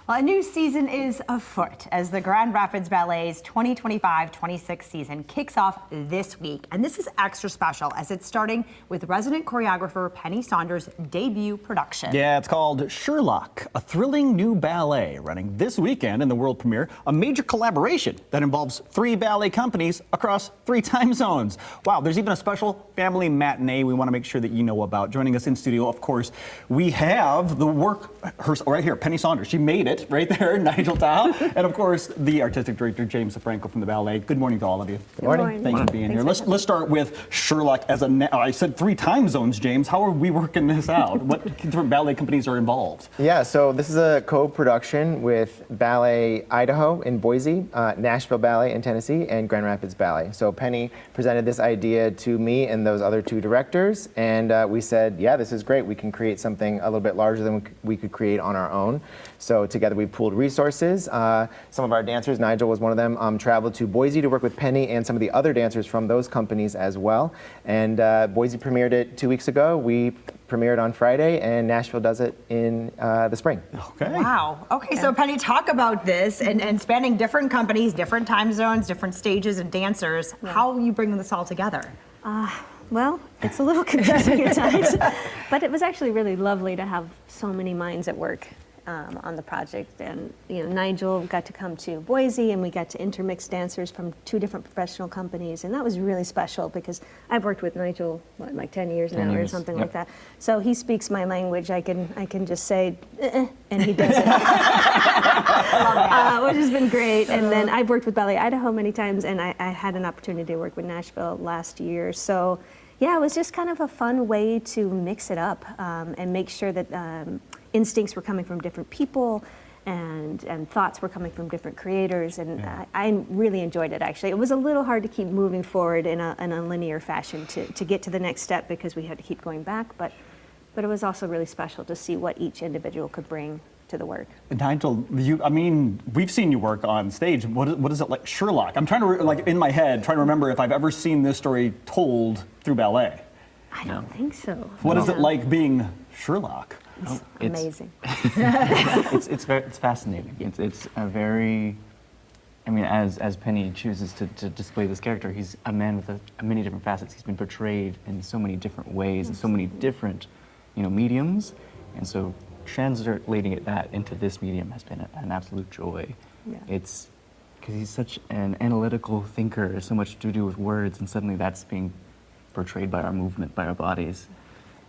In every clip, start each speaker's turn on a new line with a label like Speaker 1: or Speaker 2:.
Speaker 1: Well, a new season is afoot as the Grand Rapids Ballet's 2025-26 season kicks off this week. And this is extra special as it's starting with resident choreographer Penny Saunders' debut production.
Speaker 2: Yeah, it's called Sherlock, a thrilling new ballet running this weekend in the world premiere, a major collaboration that involves 3 ballet companies across 3 time zones. Wow, there's even a special family matinee we want to make sure that you know about. Joining us in studio, of course, we have the work, right here, Penny Saunders. She made it right there, Nigel Tahoe, and of course the artistic director James Franco from the ballet. Good morning to all of you.
Speaker 3: Good morning.
Speaker 2: Thanks for being here. Let's start with Sherlock as I said 3 time zones, James. How are we working this out? What different ballet companies are involved?
Speaker 3: Yeah, so this is a co-production with Ballet Idaho in Boise, Nashville Ballet in Tennessee, and Grand Rapids Ballet. So Penny presented this idea to me and those other 2 directors, and we said, yeah, this is great. We can create something a little bit larger than we could create on our own. So together we pooled resources. Some of our dancers, Nigel was one of them, traveled to Boise to work with Penny and some of the other dancers from those companies as well. And Boise premiered it 2 weeks ago. We premiered on Friday, and Nashville does it in the spring.
Speaker 2: Okay.
Speaker 1: Wow. Okay, so Penny, talk about this and spanning different companies, different time zones, different stages and dancers. Yeah. How are you bringing this all together?
Speaker 4: Well, it's a little confusing at times, but it was actually really lovely to have so many minds at work on the project. And Nigel got to come to Boise, and we got to intermix dancers from 2 different professional companies, and that was really special because I've worked with Nigel like 10 years now or something like that. So he speaks my language. I can just say and he does it, which has been great. And then I've worked with Ballet Idaho many times, and I had an opportunity to work with Nashville last year. So yeah, it was just kind of a fun way to mix it up and make sure that instincts were coming from different people and thoughts were coming from different creators, and I really enjoyed it. Actually, it was a little hard to keep moving forward in a linear fashion to get to the next step because we had to keep going back, but it was also really special to see what each individual could bring to the work.
Speaker 2: Nigel, we've seen you work on stage. What is it like, Sherlock? I'm trying to, in my head, trying to remember if I've ever seen this story told through ballet.
Speaker 4: I don't think so.
Speaker 2: What is it like being Sherlock?
Speaker 4: It's amazing.
Speaker 5: It's fascinating. It's a very, as Penny chooses to display this character, he's a man with many different facets. He's been portrayed in so many different ways, in so many different, mediums, and so translating that into this medium has been an absolute joy. Yeah. It's because he's such an analytical thinker, so much to do with words, and suddenly that's being portrayed by our movement, by our bodies.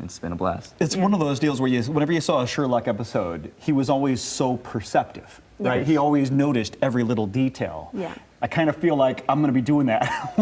Speaker 5: It's been a blast. It's one of those deals where whenever you saw a Sherlock episode, he was always so perceptive, right? Yes. He always noticed every little detail. Yeah. I kind of feel like I'm going to be doing that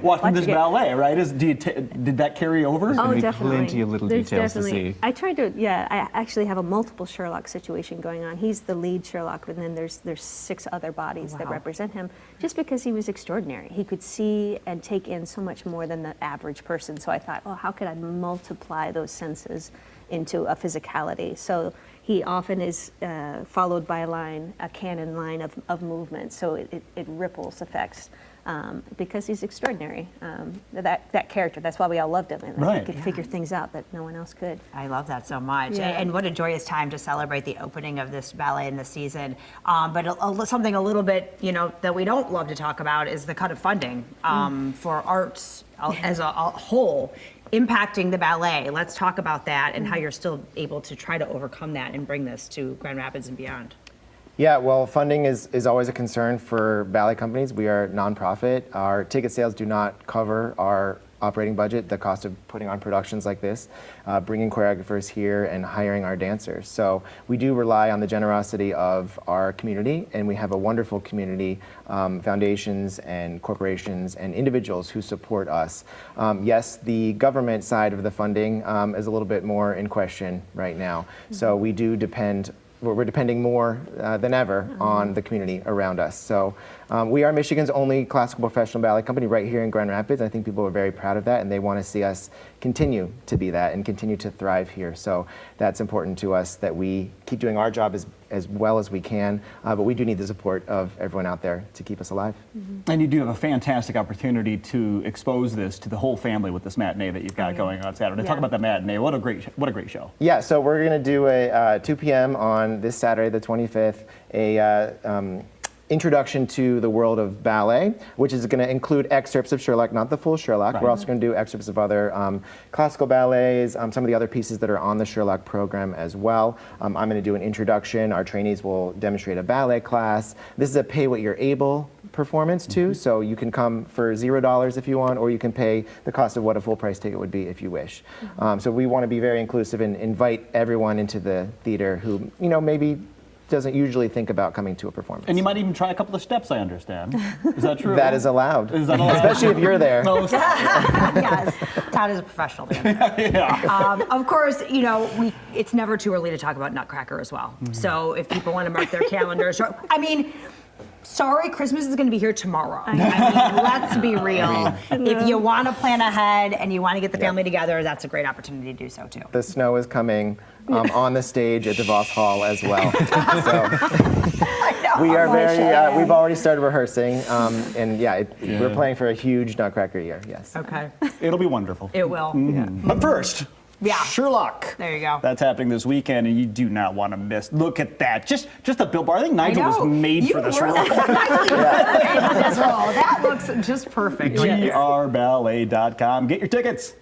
Speaker 5: watching this ballet, right? Did that carry over?
Speaker 4: Oh, definitely.
Speaker 5: Plenty of little details to see.
Speaker 4: I tried to, I actually have a multiple Sherlock situation going on. He's the lead Sherlock, and then there's 6 other bodies that represent him, just because he was extraordinary. He could see and take in so much more than the average person. So I thought, how could I multiply those senses into a physicality? So he often is followed by a canon line of movement, so it ripples effects because he's extraordinary. That character, that's why we all loved him, and he could figure things out that no one else could.
Speaker 1: I love that so much, and what a joyous time to celebrate the opening of this ballet in the season. But something a little bit, that we don't love to talk about is the cut of funding for arts as a whole, impacting the ballet. Let's talk about that and how you're still able to try to overcome that and bring this to Grand Rapids and beyond.
Speaker 3: Yeah, well, funding is always a concern for ballet companies. We are nonprofit. Our ticket sales do not cover our operating budget, the cost of putting on productions like this, bringing choreographers here and hiring our dancers. So we do rely on the generosity of our community, and we have a wonderful community, foundations and corporations and individuals who support us. Yes, the government side of the funding is a little bit more in question right now. So we do we're depending more than ever on the community around us. So we are Michigan's only classical professional ballet company right here in Grand Rapids. I think people are very proud of that, and they want to see us continue to be that and continue to thrive here. So that's important to us, that we keep doing our job as as well as we can, but we do need the support of everyone out there to keep us alive.
Speaker 2: And you do have a fantastic opportunity to expose this to the whole family with this matinee that you've got going on Saturday. Talk
Speaker 4: Yeah.
Speaker 2: about the matinee. What a great show.
Speaker 3: Yeah, so we're going to do a 2 p.m. on this Saturday, the 25th, introduction to the world of ballet, which is going to include excerpts of Sherlock, not the full Sherlock.
Speaker 2: Right.
Speaker 3: We're also going to do excerpts of other classical ballets, some of the other pieces that are on the Sherlock program as well. I'm going to do an introduction. Our trainees will demonstrate a ballet class. This is a pay what you're able performance too, so you can come for $0 if you want, or you can pay the cost of what a full price ticket would be if you wish. So we want to be very inclusive and invite everyone into the theater who, maybe doesn't usually think about coming to a performance.
Speaker 2: And you might even try a couple of steps, I understand. Is that true?
Speaker 3: That is allowed.
Speaker 2: Is that allowed?
Speaker 3: Especially if you're there.
Speaker 2: No,
Speaker 1: Yes, Todd is a professional dancer. Of course, it's never too early to talk about Nutcracker as well. So if people want to mark their calendars, sorry, Christmas is going to be here tomorrow. Let's be real. If you want to plan ahead and you want to get the family together, that's a great opportunity to do so too.
Speaker 3: The snow is coming on the stage at DeVos Hall as well. So we are we've already started rehearsing, and we're playing for a huge Nutcracker year, yes.
Speaker 1: Okay.
Speaker 2: it'll be wonderful.
Speaker 1: It will.
Speaker 2: But first, Sherlock.
Speaker 1: There you go.
Speaker 2: That's happening this weekend, and you do not want to miss. Look at that. Just a billboard. I think Nigel was made for this role.
Speaker 1: That looks just perfect.
Speaker 2: grballet.com. Get your tickets.